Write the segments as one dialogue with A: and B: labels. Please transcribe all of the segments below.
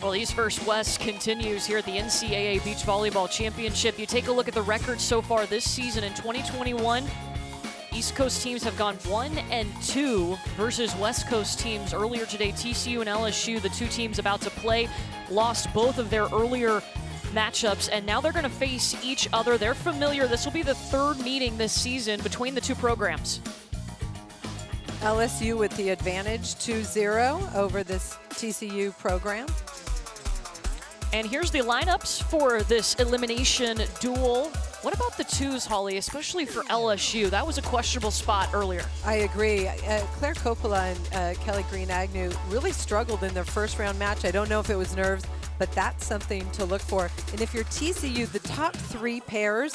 A: Well, East vs. West continues here at the NCAA Beach Volleyball Championship. You take a look at the record so far this season in 2021. East Coast teams have gone 1-2 versus West Coast teams. Earlier today, TCU and LSU, the two teams about to play, lost both of their earlier matchups, and now they're going to face each other. They're familiar. This will be the third meeting this season between the two programs.
B: LSU with the advantage 2-0 over this TCU program.
A: And here's the lineups for this elimination duel. What about the twos, Holly, especially for LSU? That was a questionable spot earlier.
B: I agree. Claire Coppola and Kelly Green-Agnew really struggled in their first round match. I don't know if it was nerves, but that's something to look for. And if you're TCU, the top three pairs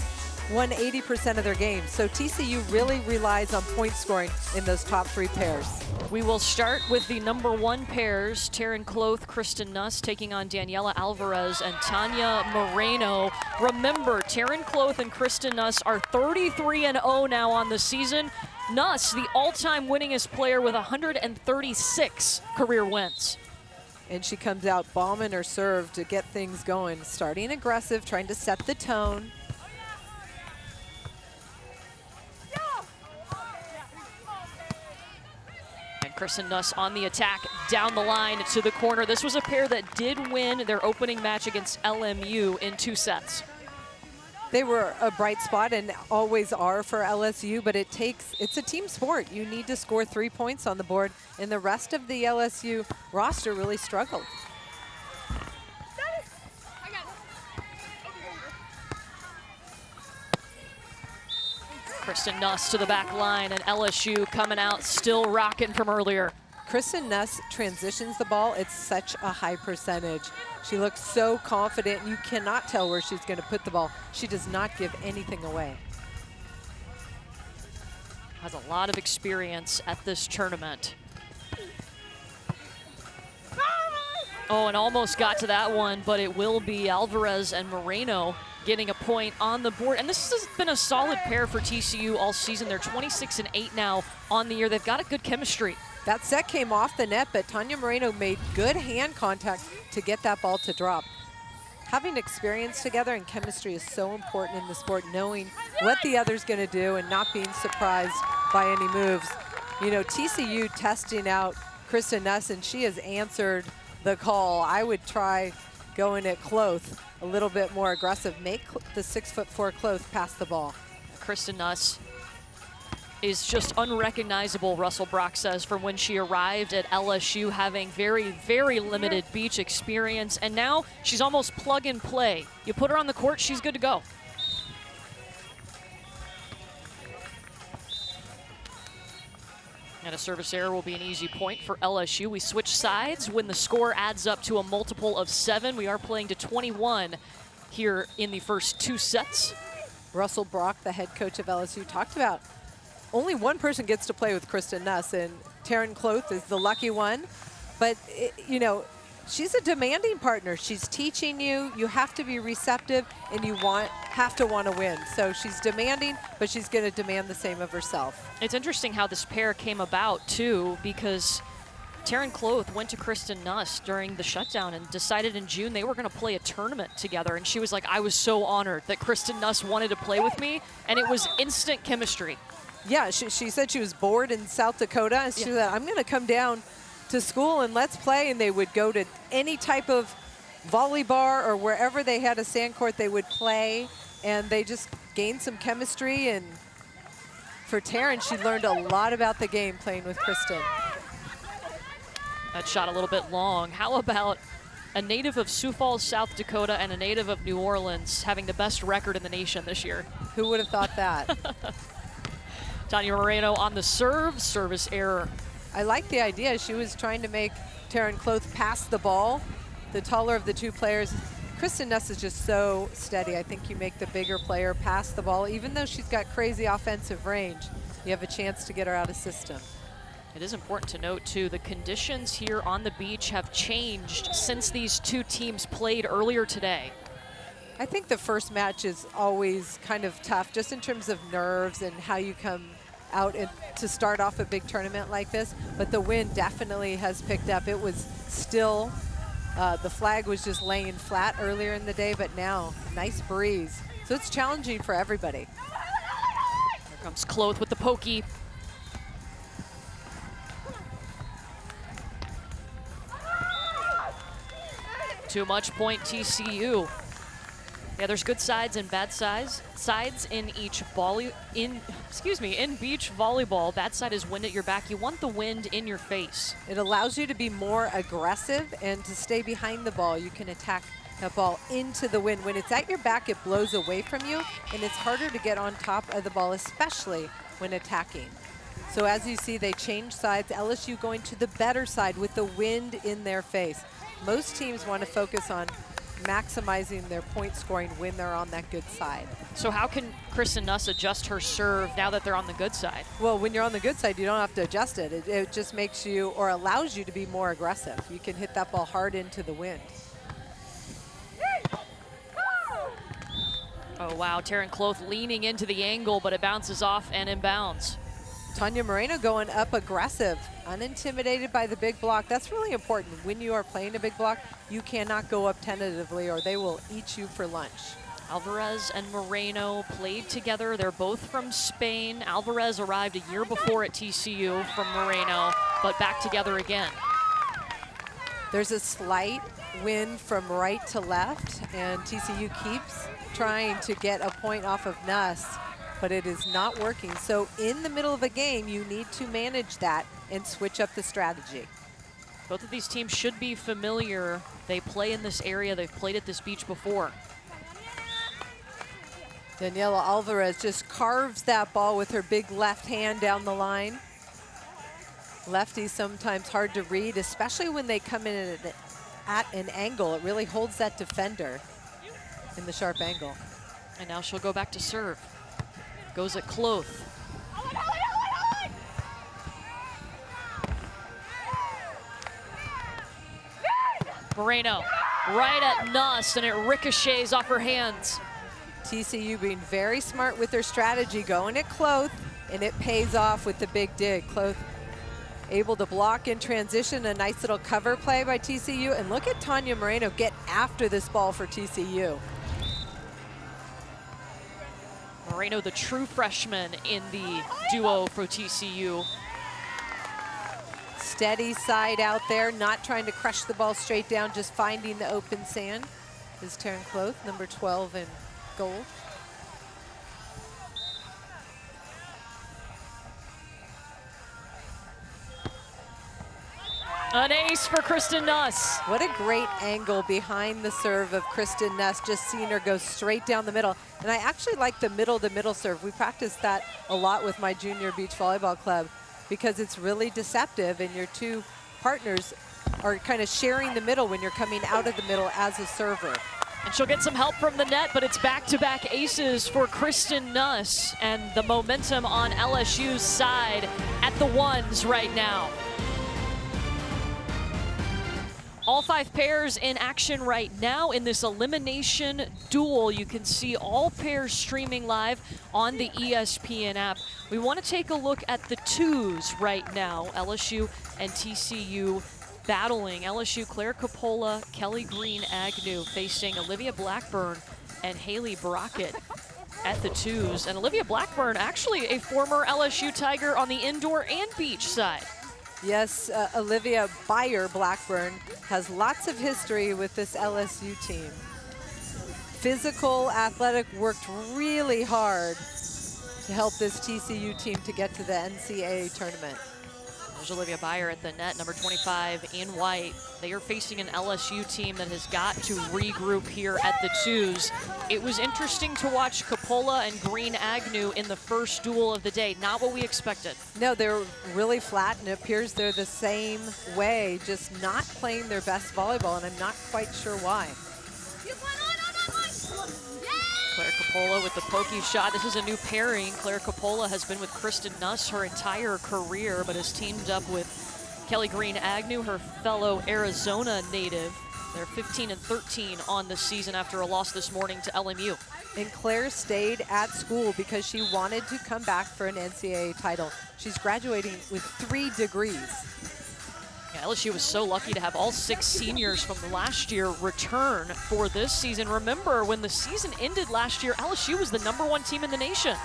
B: won 80% of their games. So TCU really relies on point scoring in those top three pairs.
A: We will start with the number one pairs, Taryn Kloth, Kristen Nuss taking on Daniela Alvarez and Tanya Moreno. Remember, Taryn Kloth and Kristen Nuss are 33-0 now on the season. Nuss, the all-time winningest player with 136 career wins.
B: And she comes out bombing her serve to get things going, starting aggressive, trying to set the tone.
A: Kristen Nuss on the attack down the line to the corner. This was a pair that did win their opening match against LMU in 2 sets.
B: They were a bright spot and always are for LSU, but it's a team sport. You need to score 3 points on the board, and the rest of the LSU roster really struggled.
A: Kristen Nuss to the back line, and LSU coming out still rocking from earlier.
B: Kristen Nuss transitions the ball. It's such a high percentage. She looks so confident. You cannot tell where she's going to put the ball. She does not give anything away.
A: Has a lot of experience at this tournament. Oh, and almost got to that one, but it will be Alvarez and Moreno getting a point on the board. And this has been a solid pair for TCU all season. They're 26-8 now on the year. They've got a good chemistry.
B: That set came off the net, but Tanya Moreno made good hand contact to get that ball to drop. Having experience together and chemistry is so important in the sport, knowing what the other's going to do and not being surprised by any moves. You know, TCU testing out Kristen Nuss, and she has answered the call. I would try going at Kloth a little bit more aggressive. Make the 6'4" Kloth pass the ball.
A: Kristen Nuss is just unrecognizable, Russell Brock says, from when she arrived at LSU, having very, very limited beach experience. And now she's almost plug and play. You put her on the court, she's good to go. And a service error will be an easy point for LSU. We switch sides when the score adds up to a multiple of 7. We are playing to 21 here in the first 2 sets.
B: Russell Brock, the head coach of LSU, talked about only one person gets to play with Kristen Nuss, and Taryn Kloth is the lucky one. But, you know, she's a demanding partner. She's teaching you. You have to be receptive, and you have to want to win. So she's demanding, but she's going to demand the same of herself.
A: It's interesting how this pair came about, too, because Taryn Kloth went to Kristen Nuss during the shutdown and decided in June they were going to play a tournament together. And she was like, I was so honored that Kristen Nuss wanted to play with me, and it was instant chemistry.
B: Yeah, she said she was bored in South Dakota, and she said, I'm going to come down to school and let's play. And they would go to any type of volley bar or wherever they had a sand court, they would play, and they just gained some chemistry. And for Taryn, she learned a lot about the game playing with Kristen.
A: That shot a little bit long. How about a native of Sioux Falls, South Dakota, and a native of New Orleans having the best record in the nation this year?
B: Who would have thought that?
A: Tanya Moreno on the serve, service error.
B: I like the idea. She was trying to make Taryn Kloth pass the ball. The taller of the two players. Kristen Nuss is just so steady. I think you make the bigger player pass the ball. Even though she's got crazy offensive range, you have a chance to get her out of system.
A: It is important to note, too, the conditions here on the beach have changed since these two teams played earlier today.
B: I think the first match is always kind of tough, just in terms of nerves and how you come out to start off a big tournament like this. But the wind definitely has picked up. It was still The flag was just laying flat earlier in the day, but now nice breeze. So it's challenging for everybody.
A: Here comes Cloth with the pokey. Too much point TCU. Yeah, there's good sides and bad sides in each in beach volleyball. Bad side is wind at your back. You want the wind in your face.
B: It allows you to be more aggressive and to stay behind the ball. You can attack that ball into the wind. When it's at your back, it blows away from you, and it's harder to get on top of the ball, especially when attacking. So as you see, they change sides. LSU going to the better side with the wind in their face. Most teams want to focus on maximizing their point scoring when they're on that good side.
A: So how can Kristen Nuss adjust her serve now that they're on the good side?
B: Well, when you're on the good side, you don't have to adjust it. It just makes you, or allows you to be more aggressive. You can hit that ball hard into the wind.
A: Oh, wow, Taryn Cloth leaning into the angle, but it bounces off and inbounds.
B: Tanya Moreno going up aggressive, unintimidated by the big block. That's really important. When you are playing a big block, you cannot go up tentatively or they will eat you for lunch.
A: Alvarez and Moreno played together. They're both from Spain. Alvarez arrived a year before at TCU from Moreno, but back together again.
B: There's a slight win from right to left, and TCU keeps trying to get a point off of Nuss, but it is not working. So in the middle of a game, you need to manage that and switch up the strategy.
A: Both of these teams should be familiar. They play in this area. They've played at this beach before.
B: Daniela Alvarez just carves that ball with her big left hand down the line. Lefties sometimes hard to read, especially when they come in at an angle. It really holds that defender in the sharp angle.
A: And now she'll go back to serve. Goes at Cloth. Moreno right at Nuss, and it ricochets off her hands.
B: TCU being very smart with their strategy, going at Cloth, and it pays off with the big dig. Cloth able to block in transition, a nice little cover play by TCU. And look at Tanya Moreno get after this ball for TCU.
A: Moreno, the true freshman in the duo for TCU.
B: Steady side out there, not trying to crush the ball straight down, just finding the open sand is Taryn Cloth, number 12 in gold.
A: An ace for Kristen Nuss.
B: What a great angle behind the serve of Kristen Nuss, just seeing her go straight down the middle. And I actually like the middle-to-middle serve. We practiced that a lot with my junior beach volleyball club because it's really deceptive, and your two partners are kind of sharing the middle when you're coming out of the middle as a server.
A: And she'll get some help from the net, but it's back-to-back aces for Kristen Nuss, and the momentum on LSU's side at the ones right now. All 5 pairs in action right now in this elimination duel. You can see all pairs streaming live on the ESPN app. We want to take a look at the twos right now. LSU and TCU battling. LSU, Claire Coppola, Kelly Green Agnew facing Olivia Blackburn and Haley Brockett at the twos. And Olivia Blackburn, actually a former LSU Tiger on the indoor and beach side.
B: Yes, Olivia Blackburn has lots of history with this LSU team. Physical, athletic, worked really hard to help this TCU team to get to the NCAA tournament.
A: There's Olivia Byer at the net, number 25 in white. They are facing an LSU team that has got to regroup here at the twos. It was interesting to watch Coppola and Green Agnew in the first duel of the day. Not what we expected. No, they're really flat, and it appears they're the same way, just not playing their best volleyball, and I'm not quite sure why. Claire Coppola with the pokey shot. This is a new pairing. Claire Coppola has been with Kristen Nuss her entire career, but has teamed up with Kelly Green Agnew, her fellow Arizona native. They're 15 and 13 on the season after a loss this morning to LMU. And Claire stayed at school because she wanted to come back for an NCAA title. She's graduating with 3 degrees. Yeah, LSU was so lucky to have all 6 seniors from last year return for this season. Remember, when the season ended last year, LSU was the #1 team in the nation.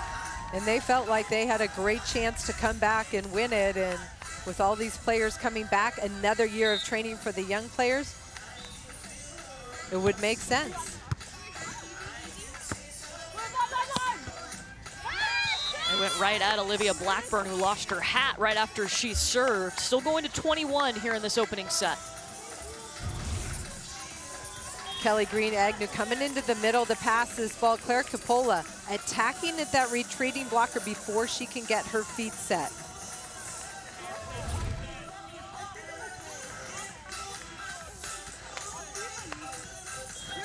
B: And they felt like they had a great chance to come back and win it. And with all these players coming back, another year of training for the young players, it would make sense.
A: It went right at Olivia Blackburn, who lost her hat right after she served. Still going to 21 here in this opening set.
B: Kelly Green Agnew coming into the middle to pass this ball. Claire Coppola attacking at that retreating blocker before she can get her feet set.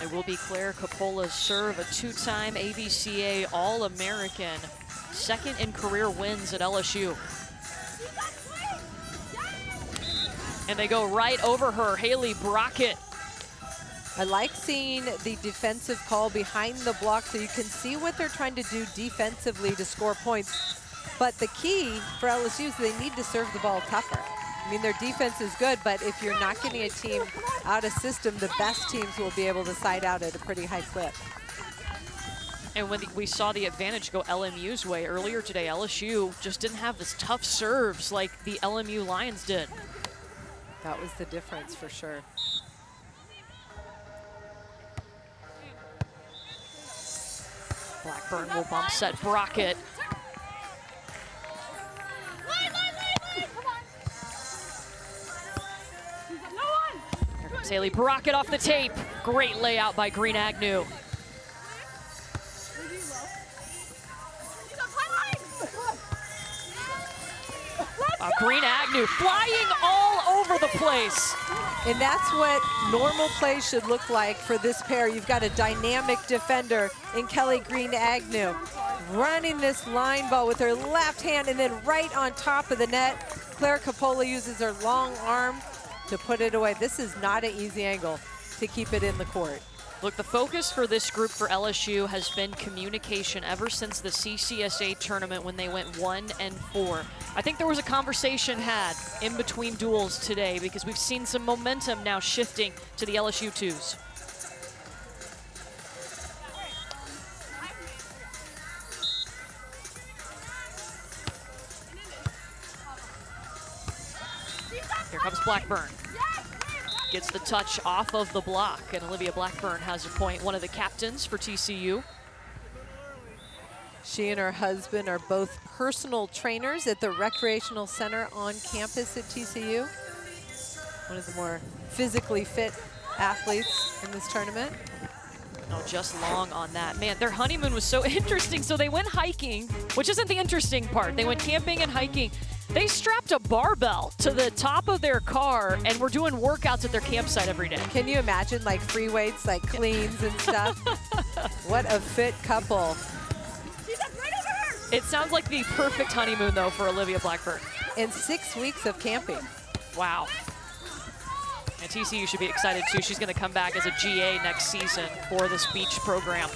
A: It will be Claire Coppola's serve, a 2-time AVCA All-American, 2nd in career wins at LSU. And they go right over her, Haley Brockett.
B: I like seeing the defensive call behind the block so you can see what they're trying to do defensively to score points. But the key for LSU is they need to serve the ball tougher. I mean, their defense is good, but if you're not getting a team out of system, the best teams will be able to side out at a pretty high clip.
A: And when we saw the advantage go LMU's way earlier today, LSU just didn't have this tough serves like the LMU Lions did.
B: That was the difference for sure.
A: Blackburn will bump set Brockett. Here comes Haley Brockett off the tape. Great layout by Green Agnew. Green Agnew flying all over the place.
B: And that's what normal play should look like for this pair. You've got a dynamic defender in Kelly Green Agnew running this line ball with her left hand, and then right on top of the net, Claire Coppola uses her long arm to put it away. This is not an easy angle to keep it in the court.
A: Look, the focus for this group for LSU has been communication ever since the CCSA tournament when they went 1-4. I think there was a conversation had in between duels today because we've seen some momentum now shifting to the LSU 2s. Here comes Blackburn. Gets the touch off of the block, and Olivia Blackburn has a point, one of the captains for TCU.
B: She and her husband are both personal trainers at the recreational center on campus at TCU. One of the more physically fit athletes in this tournament.
A: Oh, just long on that. Man, their honeymoon was so interesting. So they went hiking, which isn't the interesting part. They went camping and hiking. They strapped a barbell to the top of their car and were doing workouts at their campsite every day.
B: Can you imagine like free weights, like cleans and stuff? What a fit couple.
A: It sounds like the perfect honeymoon, though, for Olivia Blackburn.
B: And 6 weeks of camping.
A: Wow. And TCU should be excited, too. She's going to come back as a GA next season for this beach program.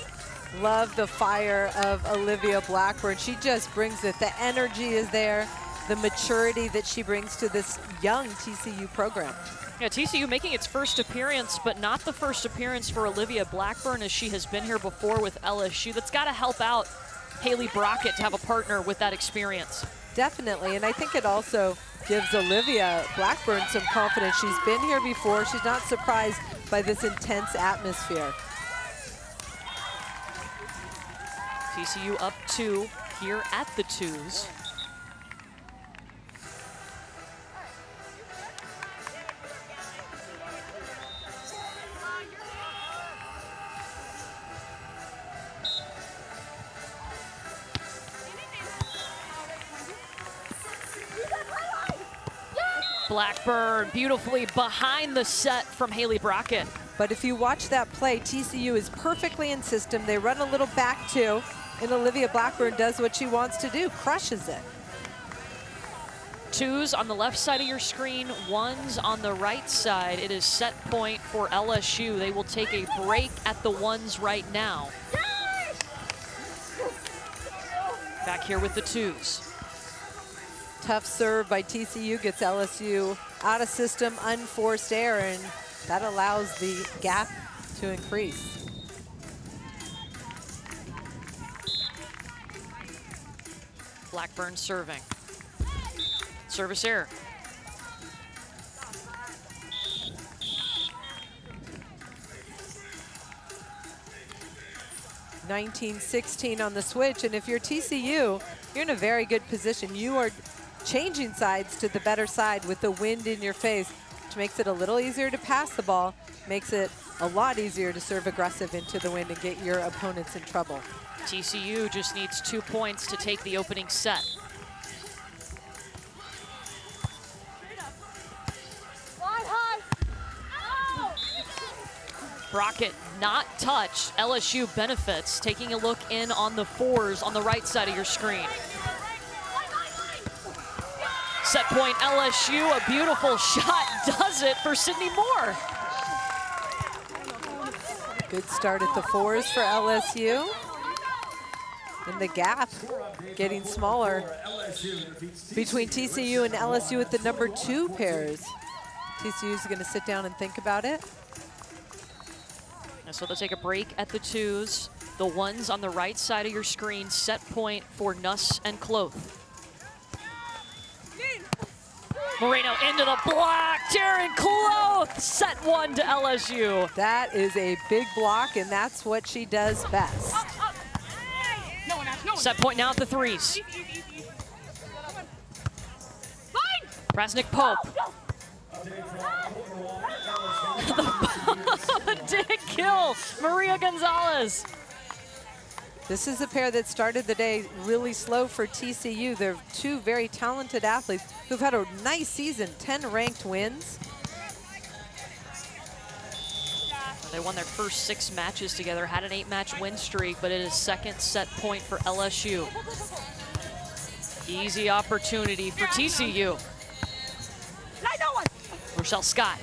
B: Love the fire of Olivia Blackburn. She just brings it. The energy is there. The maturity that she brings to this young TCU program.
A: Yeah, TCU making its first appearance, but not the first appearance for Olivia Blackburn, as she has been here before with LSU. That's got to help out Haley Brockett to have a partner with that experience.
B: Definitely, and I think it also gives Olivia Blackburn some confidence. She's been here before. She's not surprised by this intense atmosphere.
A: TCU up 2 here at the 2s. Blackburn beautifully behind the set from Haley Brockett.
B: But if you watch that play, TCU is perfectly in system. They run a little back two, and Olivia Blackburn does what she wants to do, crushes it.
A: 2s on the left side of your screen, 1s on the right side. It is set point for LSU. They will take a break at the 1s right now. Back here with the 2s.
B: Tough serve by TCU gets LSU out of system, unforced error, and that allows the gap to increase.
A: Blackburn serving. Service error.
B: (19-16) on the switch, and if you're TCU, you're in a very good position. You are changing sides to the better side with the wind in your face, which makes it a little easier to pass the ball, makes it a lot easier to serve aggressive into the wind and get your opponents in trouble.
A: TCU just needs 2 points to take the opening set. Brockett not touched. LSU benefits. Taking a look in on the fours on the right side of your screen. Set point LSU, a beautiful shot does it for Sydney Moore.
B: Good start at the fours for LSU. And the gap getting smaller between TCU and LSU with the number 2 pairs. TCU is going to sit down and think about it.
A: So they'll take a break at the 2s. The 1s on the right side of your screen. Set point for Nuss and Cloth. Moreno into the block. Darren Cloth, set 1 to LSU.
B: That is a big block, and that's what she does best.
A: Set point now at the 3s. Rasnik Pope. The dig kill, Maria Gonzalez.
B: This is a pair that started the day really slow for TCU. They're 2 very talented athletes who've had a nice season, 10 ranked wins.
A: They won their first 6 matches together, had an 8-match win streak, but it is second set point for LSU. Easy opportunity for TCU. Rochelle Scott.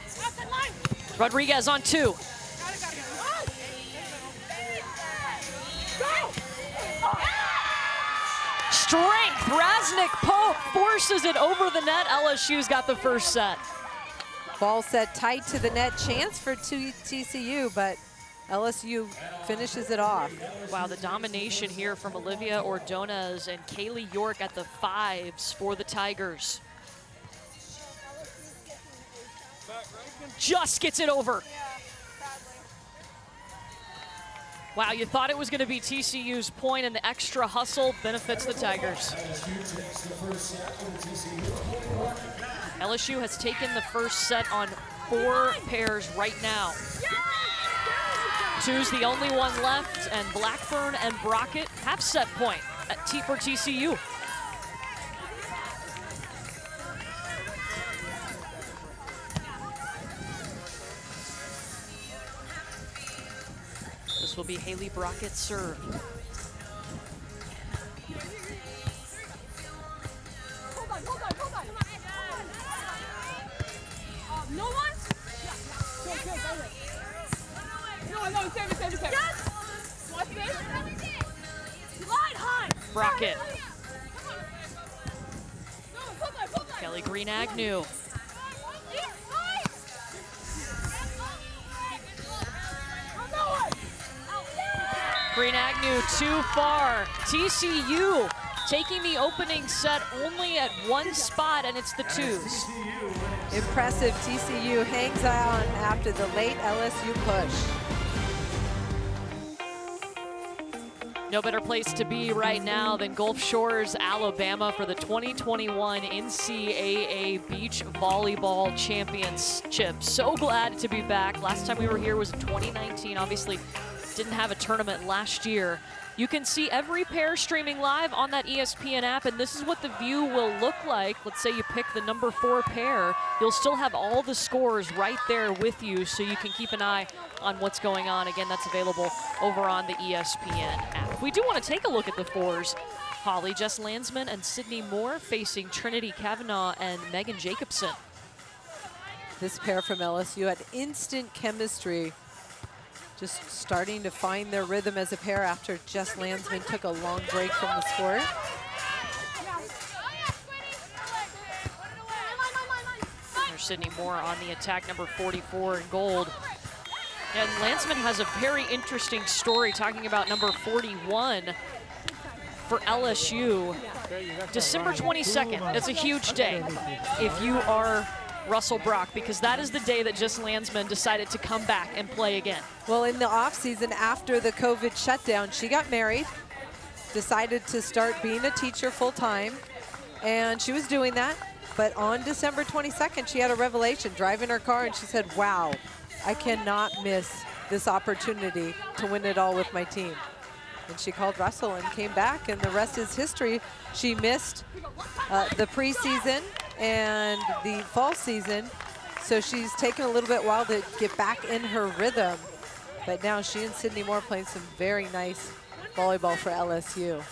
A: Rodriguez on 2. Strength, Rasnik Pope forces it over the net. LSU's got the first set.
B: Ball set tight to the net, chance for TCU, but LSU finishes it off.
A: Wow, the domination here from Olivia Ordonez and Kaylee York at the 5s for the Tigers. Just gets it over. Wow, you thought it was going to be TCU's point, and the extra hustle benefits the Tigers. LSU has taken the first set on 4 pairs right now. 2's the only one left, and Blackburn and Brockett have set point for TCU. This will be Haley Brockett's serve.
C: No one? No, save it. Yes! What's this? Line high!
A: Brockett. Kelly Green Agnew. Green Agnew too far. TCU taking the opening set only at 1 spot, and it's the 2s.
B: Impressive. TCU hangs on after the late LSU push.
A: No better place to be right now than Gulf Shores, Alabama for the 2021 NCAA Beach Volleyball Championship. So glad to be back. Last time we were here was in 2019. Obviously, didn't have a tournament last year. You can see every pair streaming live on that ESPN app, and this is what the view will look like. Let's say you pick the number 4 pair. You'll still have all the scores right there with you, so you can keep an eye on what's going on. Again, that's available over on the ESPN app. We do want to take a look at the 4s. Holly Jess Landsman and Sydney Moore facing Trinity Kavanaugh and Megan Jacobson.
B: This pair from LSU had instant chemistry, just starting to find their rhythm as a pair after Jess Landsman took a long break from the sport.
A: Sydney Moore on the attack, number 44 in gold. And Landsman has a very interesting story talking about number 41 for LSU. December 22nd, it's a huge day if you are Russell Brock, because that is the day that Jess Landsman decided to come back and play again.
B: Well, in the off season after the COVID shutdown, she got married, decided to start being a teacher full time, and she was doing that. But on December 22nd, she had a revelation driving her car, and she said, wow, I cannot miss this opportunity to win it all with my team. And she called Russell and came back, and the rest is history. She missed the preseason and the fall season, so she's taken a little bit while to get back in her rhythm. But now she and Sydney Moore playing some very nice volleyball for LSU.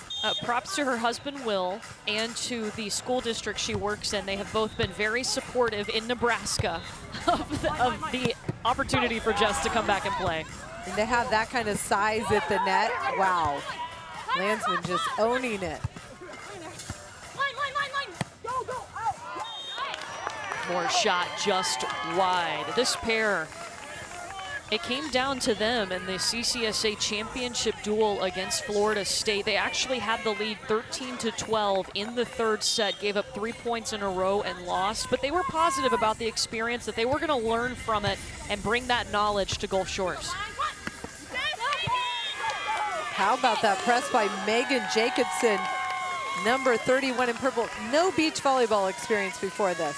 A: Props to her husband, Will, and to the school district she works in. They have both been very supportive in Nebraska of the opportunity for Jess to come back and play.
B: And to have that kind of size at the net, wow. Landsman just owning it.
A: Moore shot just wide. This pair, it came down to them in the CCSA championship duel against Florida State. They actually had the lead 13-12 in the third set, gave up 3 points in a row and lost, but they were positive about the experience, that they were going to learn from it and bring that knowledge to Gulf Shores.
B: How about that press by Megan Jacobson, number 31 in purple. No beach volleyball experience before this.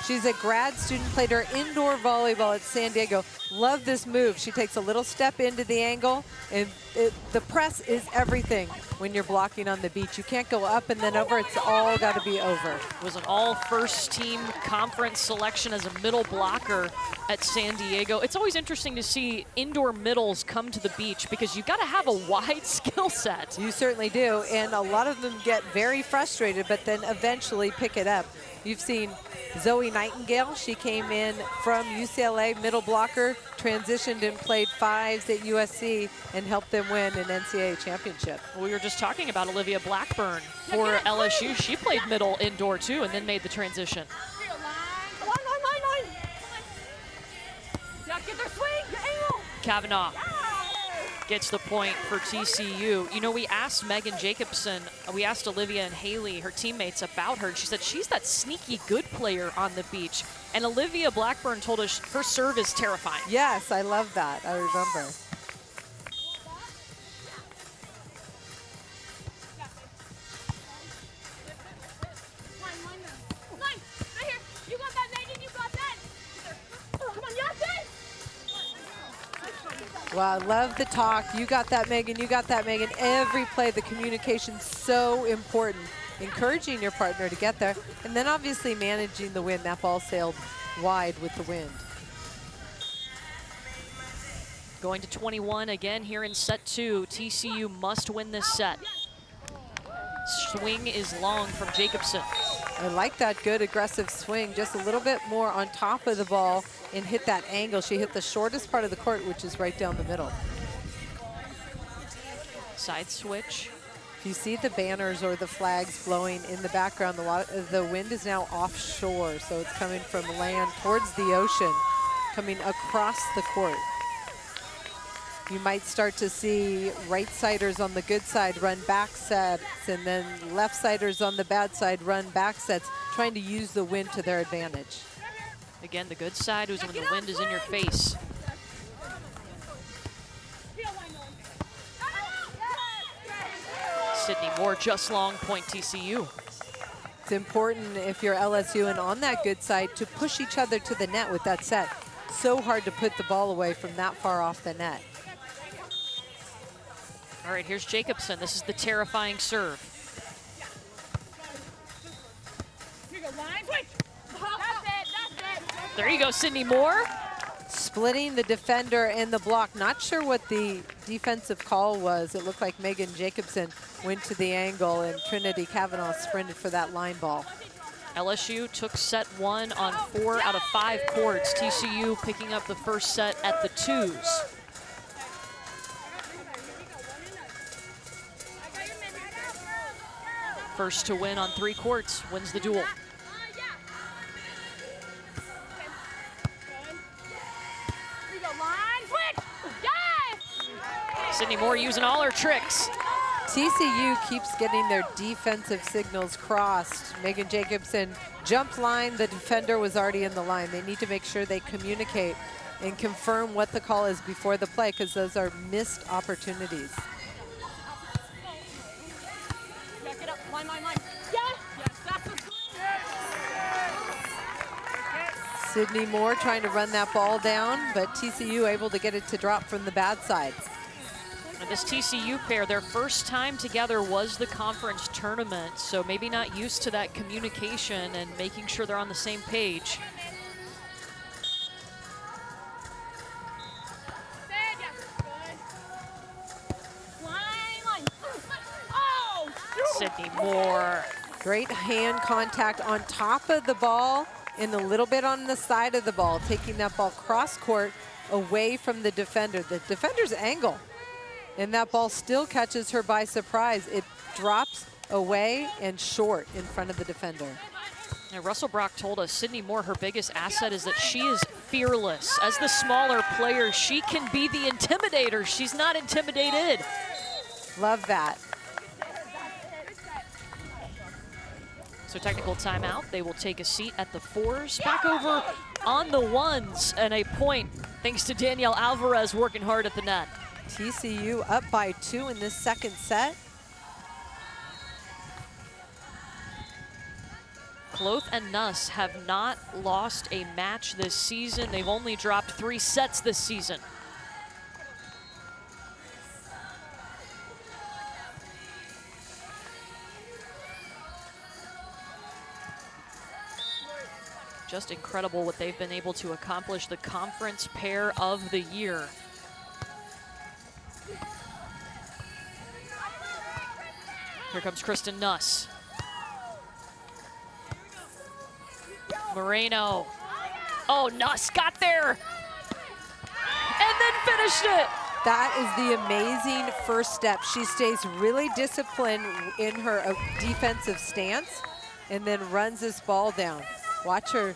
B: She's a grad student, played her indoor volleyball at San Diego. Love this move. She takes a little step into the angle, and the press is everything when you're blocking on the beach. You can't go up and then over. It's all got to be over.
A: It was an all first team conference selection as a middle blocker at San Diego. It's always interesting to see indoor middles come to the beach because you've got to have a wide skill set.
B: You certainly do, and a lot of them get very frustrated, but then eventually pick it up. You've seen Zoe Nightingale. She came in from UCLA, middle blocker, transitioned and played fives at USC and helped them win an NCAA championship.
A: We were just talking about Olivia Blackburn for LSU. She played middle indoor too and then made the transition. Kavanaugh gets the point for TCU. You know, we asked Megan Jacobson, we asked Olivia and Haley, her teammates, about her. She said she's that sneaky good player on the beach. And Olivia Blackburn told us her serve is terrifying.
B: Yes, I love that. I remember. Well, I love the talk. You got that, Megan. You got that, Megan. Every play, the communication's so important. Encouraging your partner to get there. And then obviously managing the wind. That ball sailed wide with the wind.
A: Going to 21 again here in set 2. TCU must win this set. Swing is long from Jacobson.
B: I like that good aggressive swing. Just a little bit more on top of the ball and hit that angle. She hit the shortest part of the court, which is right down the middle.
A: Side switch.
B: If you see the banners or the flags blowing in the background, the wind is now offshore, so it's coming from land towards the ocean, coming across the court. You might start to see right-siders on the good side run back sets, and then left-siders on the bad side run back sets, trying to use the wind to their advantage.
A: Again, the good side is when the wind is in your face. Sydney Moore just long, point TCU.
B: It's important if you're LSU and on that good side to push each other to the net with that set. So hard to put the ball away from that far off the net.
A: All right, here's Jacobson. This is the terrifying serve. There you go, Sydney Moore.
B: Splitting the defender and the block. Not sure what the defensive call was. It looked like Megan Jacobson went to the angle and Trinity Kavanaugh sprinted for that line ball.
A: LSU took set 1 on 4 out of 5 courts. TCU picking up the first set at the 2s. First to win on 3 courts wins the duel. Sydney Moore using all her tricks.
B: TCU keeps getting their defensive signals crossed. Megan Jacobson jumped line. The defender was already in the line. They need to make sure they communicate and confirm what the call is before the play, because those are missed opportunities.
C: Back it up. Line. Yes, that's a
B: Sydney Moore trying to run that ball down, but TCU able to get it to drop from the bad side.
A: And this TCU pair, their first time together was the conference tournament, so maybe not used to that communication and making sure they're on the same page.
C: Oh!
A: Sydney Moore.
B: Great hand contact on top of the ball and a little bit on the side of the ball, taking that ball cross court away from the defender. The defender's angle, and that ball still catches her by surprise. It drops away and short in front of the defender.
A: Now, Russell Brock told us Sydney Moore, her biggest asset is that she is fearless. As the smaller player, she can be the intimidator. She's not intimidated.
B: Love that.
A: So technical timeout. They will take a seat at the 4s. Back over on the 1s, and a point thanks to Danielle Alvarez working hard at the net.
B: TCU up by 2 in this second set.
A: Kloth and Nuss have not lost a match this season. They've only dropped 3 sets this season. Just incredible what they've been able to accomplish, the conference pair of the year. Here comes Kristen Nuss. Moreno. Oh, Nuss got there. And then finished it.
B: That is the amazing first step. She stays really disciplined in her defensive stance and then runs this ball down. Watch her,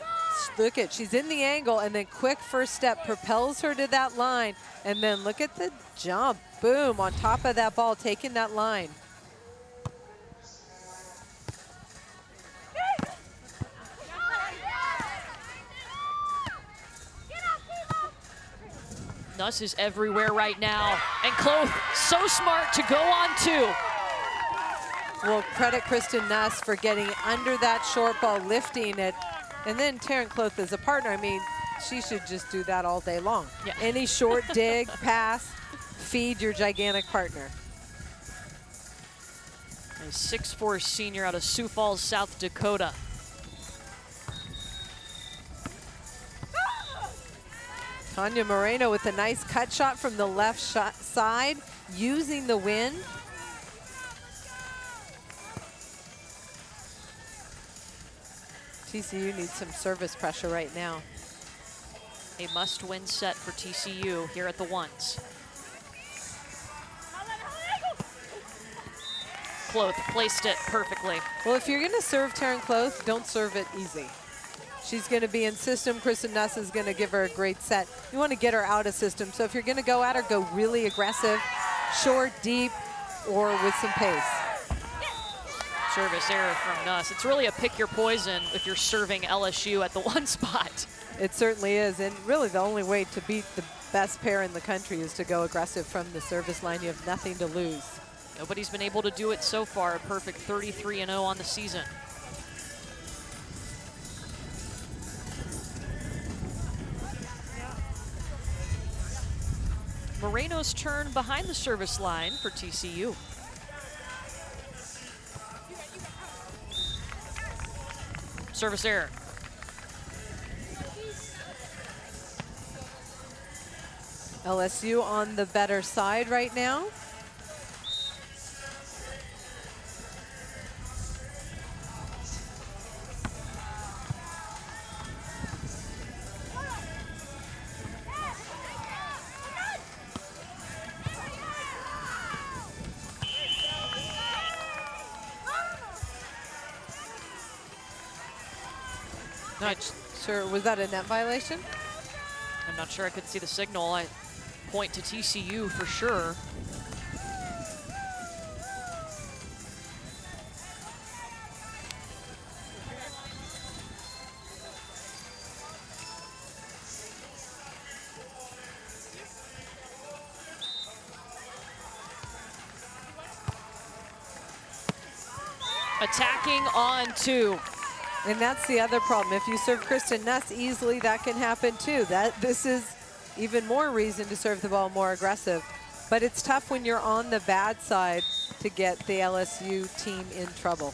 B: look at, she's in the angle, and then quick first step propels her to that line, and then look at the jump, boom, on top of that ball, taking that line.
A: Nuss is everywhere right now, and Kloth so smart to go on 2.
B: We'll credit Kristen Nuss for getting under that short ball, lifting it. And then Taryn Kloth as a partner, I mean, she should just do that all day long.
A: Yeah.
B: Any short dig, pass, feed your gigantic partner.
A: A 6'4" senior out of Sioux Falls, South Dakota.
B: Tanya Moreno with a nice cut shot from the left side, using the wind. TCU needs some service pressure right now.
A: A must-win set for TCU here at the 1s. Kloth placed it perfectly.
B: Well, if you're gonna serve Taryn Kloth, don't serve it easy. She's gonna be in system. Kristen Nuss is gonna give her a great set. You wanna get her out of system. So if you're gonna go at her, go really aggressive, short, deep, or with some pace.
A: Service error from Nuss. It's really a pick your poison if you're serving LSU at the 1 spot.
B: It certainly is, and really the only way to beat the best pair in the country is to go aggressive from the service line. You have nothing to lose.
A: Nobody's been able to do it so far. A perfect 33-0 on the season. Moreno's turn behind the service line for TCU. Service error.
B: LSU on the better side right now. Not sure, was that a net violation?
A: I'm not sure I could see the signal. I point to TCU for sure. Attacking on 2.
B: And that's the other problem. If you serve Kristen Nuss easily, that can happen too. This is even more reason to serve the ball more aggressive. But it's tough when you're on the bad side to get the LSU team in trouble.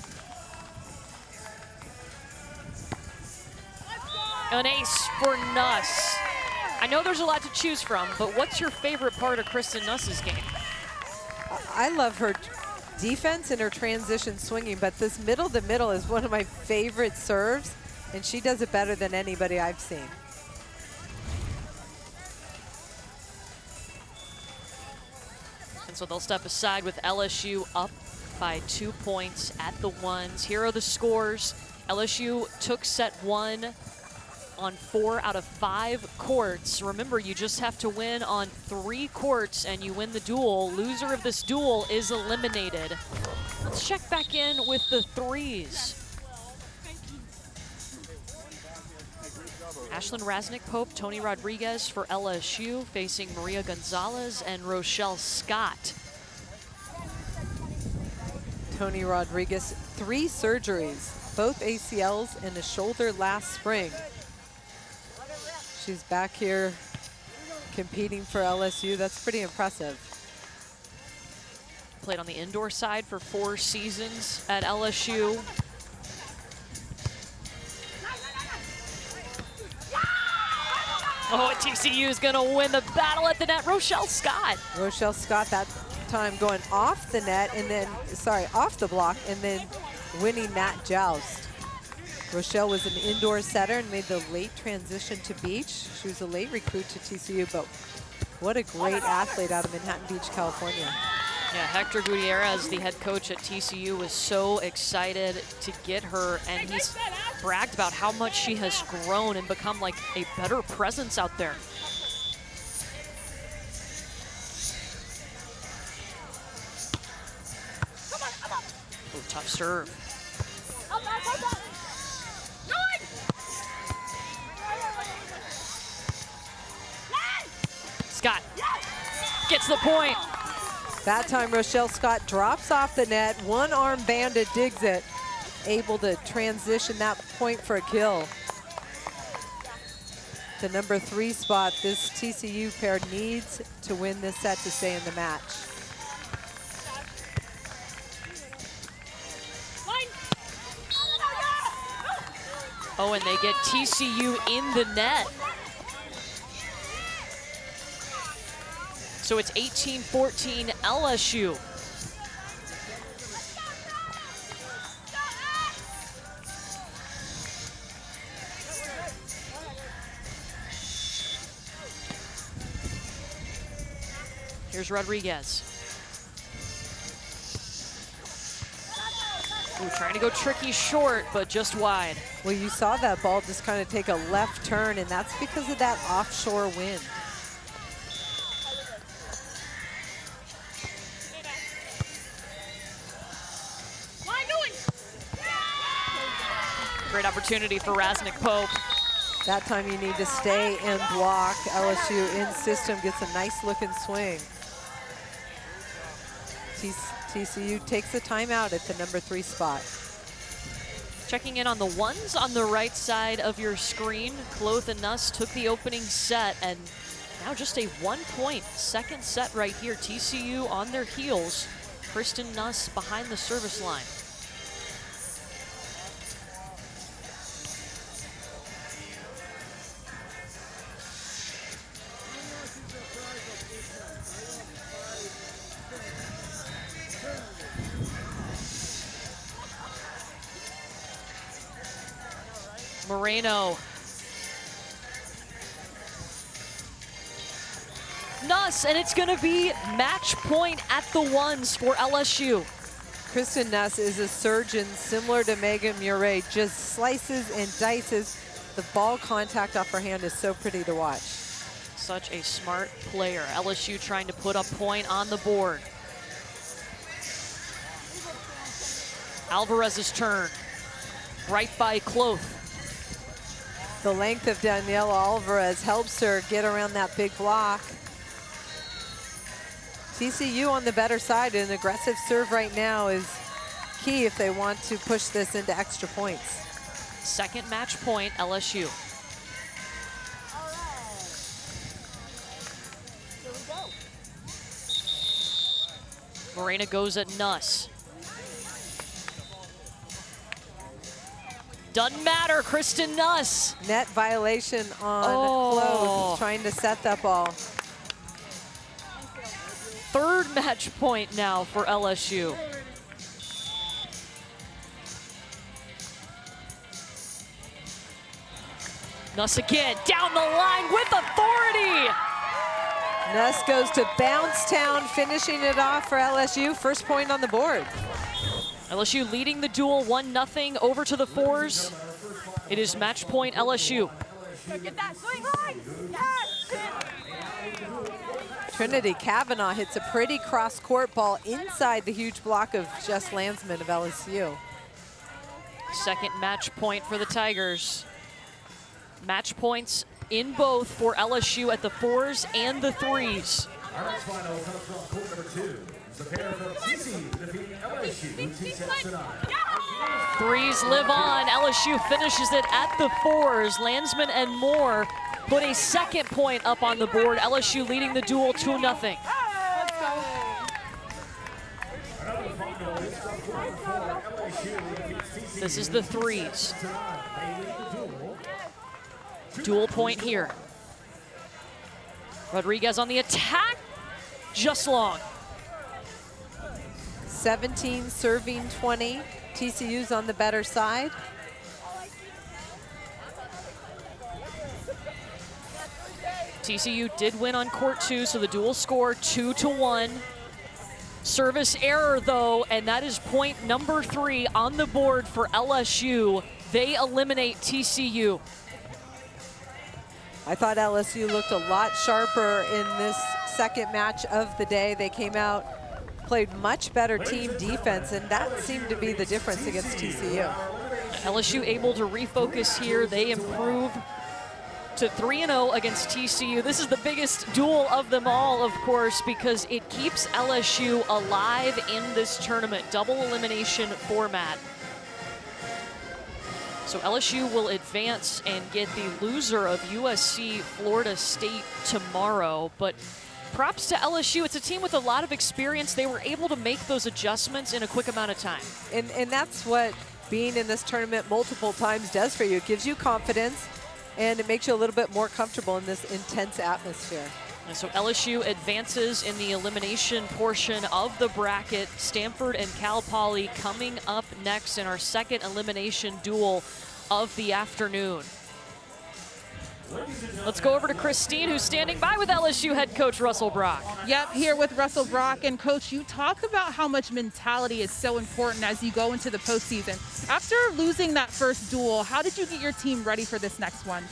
A: An ace for Nuss. I know there's a lot to choose from, but what's your favorite part of Kristen Nuss's game?
B: I love her defense and her transition swinging, but this middle to middle is one of my favorite serves, and she does it better than anybody I've seen.
A: And so they'll step aside with LSU up by 2 points at the ones. Here are the scores. LSU took set 1 on 4 out of 5 courts. Remember, you just have to win on 3 courts and you win the duel. Loser of this duel is eliminated. Let's check back in with the threes. Ashlyn Rasnick-Pope, Tony Rodriguez for LSU, facing Maria Gonzalez and Rochelle Scott.
B: Tony Rodriguez, 3 surgeries, both ACLs and a shoulder last spring. She's back here competing for LSU. That's pretty impressive.
A: Played on the indoor side for 4 seasons at LSU. Oh, and TCU is going to win the battle at the net. Rochelle Scott.
B: Rochelle Scott that time going off the net and then, sorry, off the block and then winning that joust. Rochelle was an indoor setter and made the late transition to beach. She was a late recruit to TCU, but what a great athlete out of Manhattan Beach, California.
A: Yeah, Hector Gutierrez, the head coach at TCU, was so excited to get her, and he's bragged about how much she has grown and become like a better presence out there. Oh, tough serve. Scott gets the point.
B: That time Rochelle Scott drops off the net, one arm banded, digs it, able to transition that point for a kill. The number 3 spot, this TCU pair needs to win this set to stay in the match.
A: Oh, and they get TCU in the net. So it's 18-14 LSU. Here's Rodriguez. Ooh, trying to go tricky short, but just wide.
B: Well, you saw that ball just kind of take a left turn, and that's because of that offshore wind.
A: Great opportunity for Rasnick-Pope.
B: That time you need to stay and block. LSU in system gets a nice looking swing. TCU takes a timeout at the number 3 spot.
A: Checking in on the ones on the right side of your screen. Kloth and Nuss took the opening set, and now just a 1-point second set right here. TCU on their heels. Kristen Nuss behind the service line. Moreno. Nuss, and it's going to be match point at the ones for LSU.
B: Kristen Nuss is a surgeon similar to Megan Murray, just slices and dices. The ball contact off her hand is so pretty to watch.
A: Such a smart player. LSU trying to put a point on the board. Alvarez's turn. Right by Kloth.
B: The length of Daniela Alvarez helps her get around that big block. TCU on the better side. An aggressive serve right now is key if they want to push this into extra points.
A: Second match point, LSU. Morena goes at Nuss. Doesn't matter, Kristen Nuss.
B: Net violation on Close, trying to set that ball.
A: Third match point now for LSU. Nuss again, down the line with authority.
B: Nuss goes to bounce town, finishing it off for LSU. First point on the board.
A: LSU leading the duel 1-0 over to the fours. It is match point LSU.
C: Get that swing line. Yes.
B: Trinity Kavanaugh hits a pretty cross-court ball inside the huge block of Jess Landsman of LSU.
A: Second match point for the Tigers. Match points in both for LSU at the fours and the threes.
D: Our next final comes from court number 2. The pair from TCU defeating LSU TCU tonight.
A: Threes live on. LSU finishes it at the fours. Landsman and Moore put a second point up on the board. LSU leading the duel 2-0.
D: Another final is from court number 4. LSU defeats TCU.
A: This is the threes.
D: Tonight, they lead the duel.
A: Dual point here. Rodriguez on the attack. Just long.
B: 17 serving 20. TCU's on the better side.
A: TCU did win on court 2, so the dual score 2-1. Service error though, and that is point number 3 on the board for LSU. They eliminate TCU.
B: I thought LSU looked a lot sharper in this second match of the day. They came out, played much better team defense, and that seemed to be the difference against TCU.
A: LSU able to refocus here. They improve to 3-0 against TCU. This is the biggest duel of them all, of course, because it keeps LSU alive in this tournament. Double elimination format. So LSU will advance and get the loser of USC Florida State tomorrow. But props to LSU. It's a team with a lot of experience. They were able to make those adjustments in a quick amount of time.
B: And that's what being in this tournament multiple times does for you. It gives you confidence, and it makes you a little bit more comfortable in this intense atmosphere.
A: And so LSU advances in the elimination portion of the bracket. Stanford and Cal Poly coming up next in our second elimination duel of the afternoon. Let's go over to Christine, who's standing by with LSU head coach Russell Brock.
E: Yep, here with Russell Brock. And Coach, you talk about how much mentality is so important as you go into the postseason. After losing that first duel, how did you get your team ready for this next one?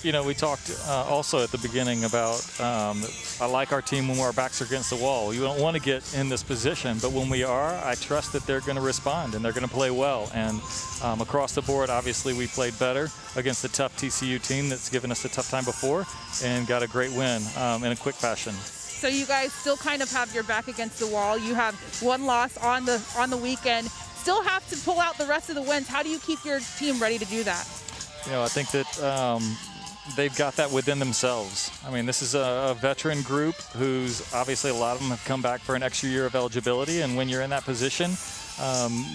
F: You know, we talked also at the beginning about I like our team when our backs are against the wall. You don't want to get in this position, but when we are, I trust that they're going to respond and they're going to play well. And across the board, obviously, we played better against the tough TCU team that's given us a tough time before and got a great win in a quick fashion.
E: So you guys still kind of have your back against the wall. You have one loss on the weekend. Still have to pull out the rest of the wins. How do you keep your team ready to do that?
F: You know, I think that they've got that within themselves. I mean, this is a veteran group who's obviously a lot of them have come back for an extra year of eligibility. And when you're in that position,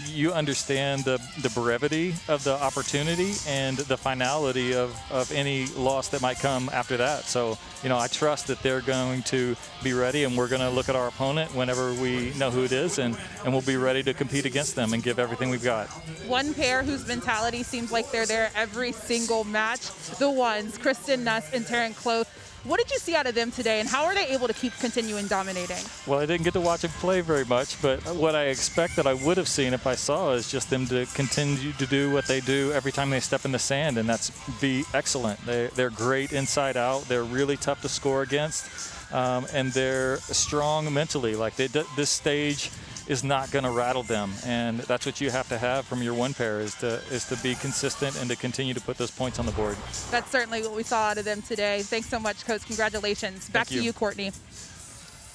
F: you understand the brevity of the opportunity and the finality of any loss that might come after that. So, you know, I trust that they're going to be ready, and we're going to look at our opponent whenever we know who it is, and we'll be ready to compete against them and give everything we've got.
E: One pair whose mentality seems like they're there every single match, the ones, Kristen Nuss and Taryn Cloth. What did you see out of them today, and how are they able to keep continuing dominating?
F: Well, I didn't get to watch them play very much, but what I expect that I would have seen if I saw is just them to continue to do what they do every time they step in the sand, and that's be excellent. They're great inside out. They're really tough to score against, and they're strong mentally. Like this stage is not going to rattle them, and that's what you have to have from your one pair is to be consistent and to continue to put those points on the board. That's
E: certainly what we saw out of them today. Thanks so much, Coach. Congratulations. Back to you, Courtney.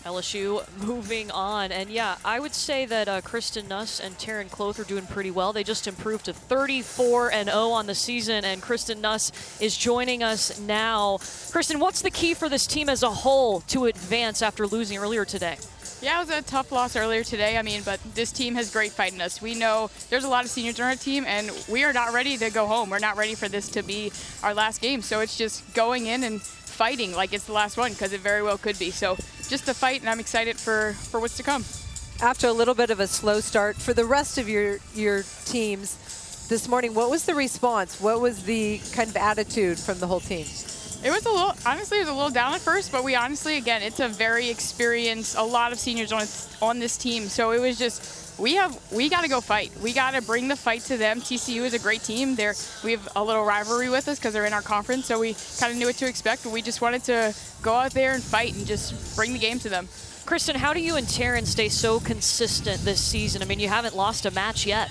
A: LSU moving on. And yeah, I would say that Kristen Nuss and Taryn Cloth are doing pretty well. They just improved to 34-0 on the season, and Kristen Nuss is joining us now. Kristen, what's the key for this team as a whole to advance after losing earlier today?
G: Yeah, it was a tough loss earlier today. I mean, but this team has great fight in us. We know there's a lot of seniors on our team, and we are not ready to go home. We're not ready for this to be our last game. So it's just going in and fighting like it's the last one, because it very well could be. So just the fight, and I'm excited for what's to come.
B: After a little bit of a slow start, for the rest of your teams this morning, what was the response? What was the kind of attitude from the whole team?
G: It was honestly, it was a little down at first, but we honestly, again, it's a very experienced, a lot of seniors on this team. So it was just, we got to go fight. We got to bring the fight to them. TCU is a great team. We have a little rivalry with us because they're in our conference, so we kind of knew what to expect, but we just wanted to go out there and fight and just bring the game to them.
A: Kristen, how do you and Taryn stay so consistent this season? I mean, you haven't lost a match yet.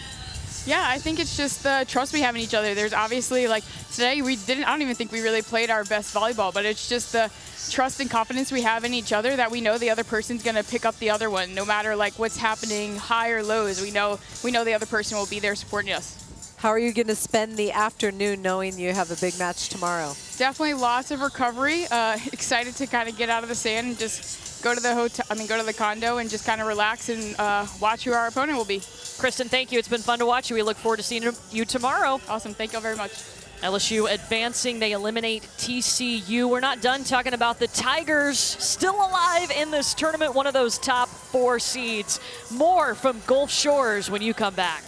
G: Yeah, I think it's just the trust we have in each other. There's obviously, like, today I don't even think we really played our best volleyball, but it's just the trust and confidence we have in each other that we know the other person's going to pick up the other one. No matter, like, what's happening, high or lows, we know the other person will be there supporting us.
B: How are you going to spend the afternoon knowing you have a big match tomorrow?
G: Definitely lots of recovery. Excited to kind of get out of the sand and just go to the condo and just kind of relax and watch who our opponent will be.
A: Kristen, thank you. It's been fun to watch you. We look forward to seeing you tomorrow.
G: Awesome. Thank you all very much.
A: LSU advancing. They eliminate TCU. We're not done talking about the Tigers, still alive in this tournament, one of those top 4 seeds. More from Gulf Shores when you come back.